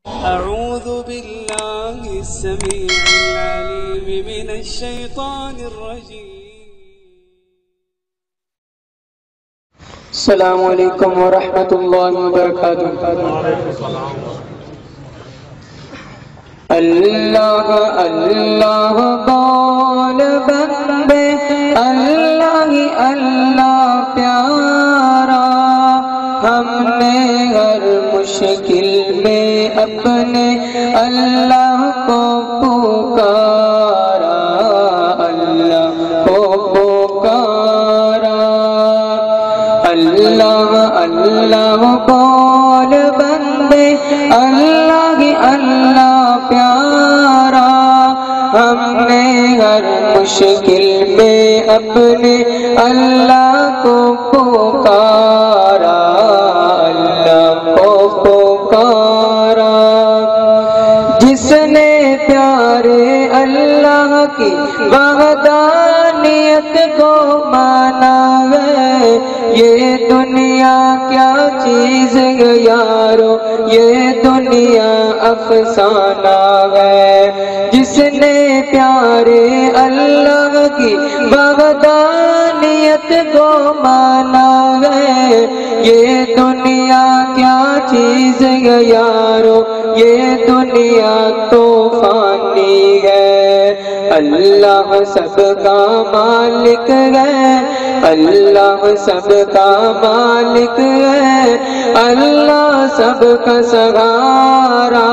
أعوذ بالله السميع العليم من الشيطان الرجيم. السلام علیکم ورحمۃ اللہ وبرکاتہ. اللہ اللہ بول بندے، اللہ اللہ پیارا، ہم نے ہر مشکل میں اپنے اللہ کو پکارا، اللہ کو پکارا. اللہ اللہ بول بندے، اللہ اللہ پیارا، ہم نے ہر مشکل میں اپنے اللہ کو پکارا، اللہ کو پکارا. جس نے پیارے اللہ کی وحدانیت کو مانا ہے، یہ دنیا کیا چیز ہے یارو، یہ دنیا افسانہ ہے. جس نے پیارے اللہ کی وحدانیت کو مانا ہے، یہ دنیا کیا چیز ہے یارو، یہ دنیا تو فانی ہے. اللہ سب کا مالک ہے، اللہ سب کا مالک ہے، اللہ سب کا سہارا.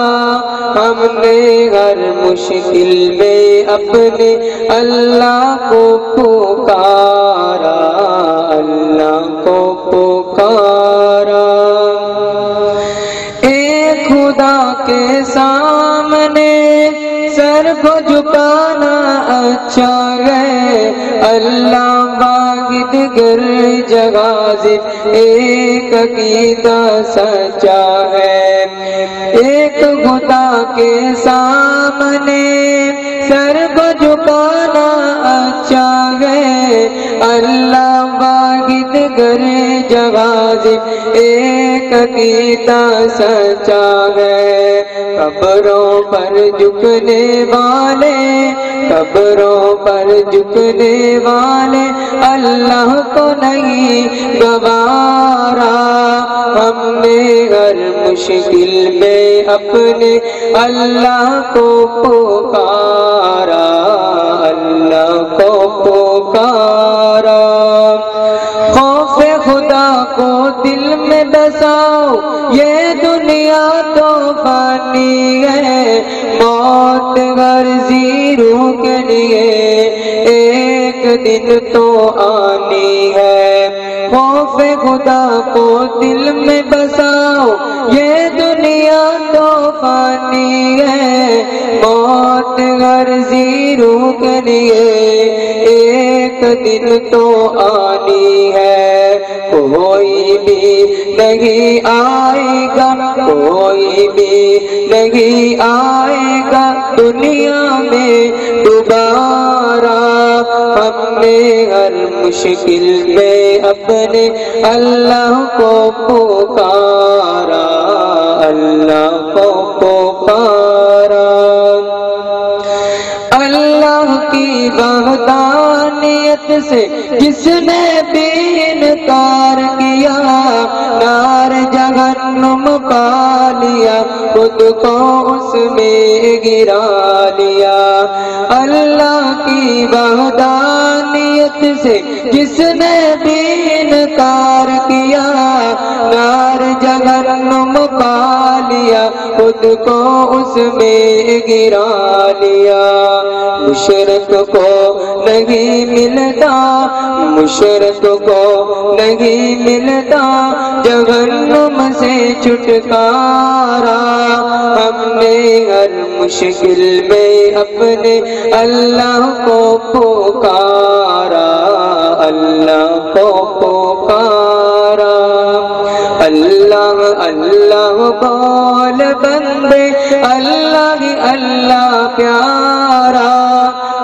ہم نے ہر مشکل میں اپنے اللہ کو پکارا، اللہ کو پکارا. ایک خدا کے سامنے سر کو جھکانا اچھا ہے، اللہ واحد گر جگازی ایک عقیدہ سچا ہے. ایک خدا کے سامنے سر کو جھکانا اچھا ہے، اللہ واحد گر جگازی ایک عقیدہ سچا ہے. قبروں پر جھکنے والے، قبروں پر جھکنے والے اللہ کو نہیں گوارا. ہم نے ہر مشکل میں اپنے اللہ کو پکارا، اللہ کو پکارا. خوف خدا کو دل میں بساؤ، یہ دنیا تو فانی ہے، موت غرضی روح کے لیے ایک دن تو آنی ہے. خوف خدا کو دل میں بساؤ، یہ دنیا تو فانی ہے، موت غرضی روح کے لیے ایک دن تو آنی ہے. کوئی بھی نہیں آئے گا، کوئی بھی نہیں آئے گا دنیا میں دوبارہ. ہم نے ہر مشکل میں اپنے اللہ کو پکارا، اللہ کو پکارا. اللہ کی وحدانیت سے جس نے بھی انکار کیا، نار جہنم پا لیا، خود کو اس میں گرا لیا. اللہ کی وحدانیت سے جس نے بھی انکار کیا، نار جہنم پا لیا، خود کو اس میں گرا لیا. مشرک کو نہیں ملتا، مشرک کو نہیں ملتا جہنم سے چھٹکارا. ہم نے ہر مشکل میں اپنے اللہ کو پکارا، اللہ کو پکارا. اللہ اللہ بول بندے، اللہ اللہ پیارا،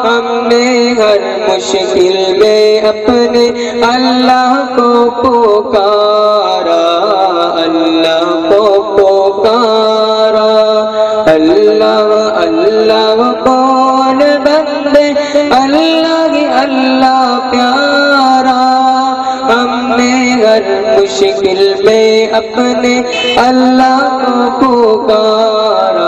ہم نے ہر مشکل میں اپنے اللہ کو پکارا، اللہ کو پکارا. سے اللہ ہی اللہ پیارا، ہم نے ہر مشکل میں اپنے اللہ کو پکارا۔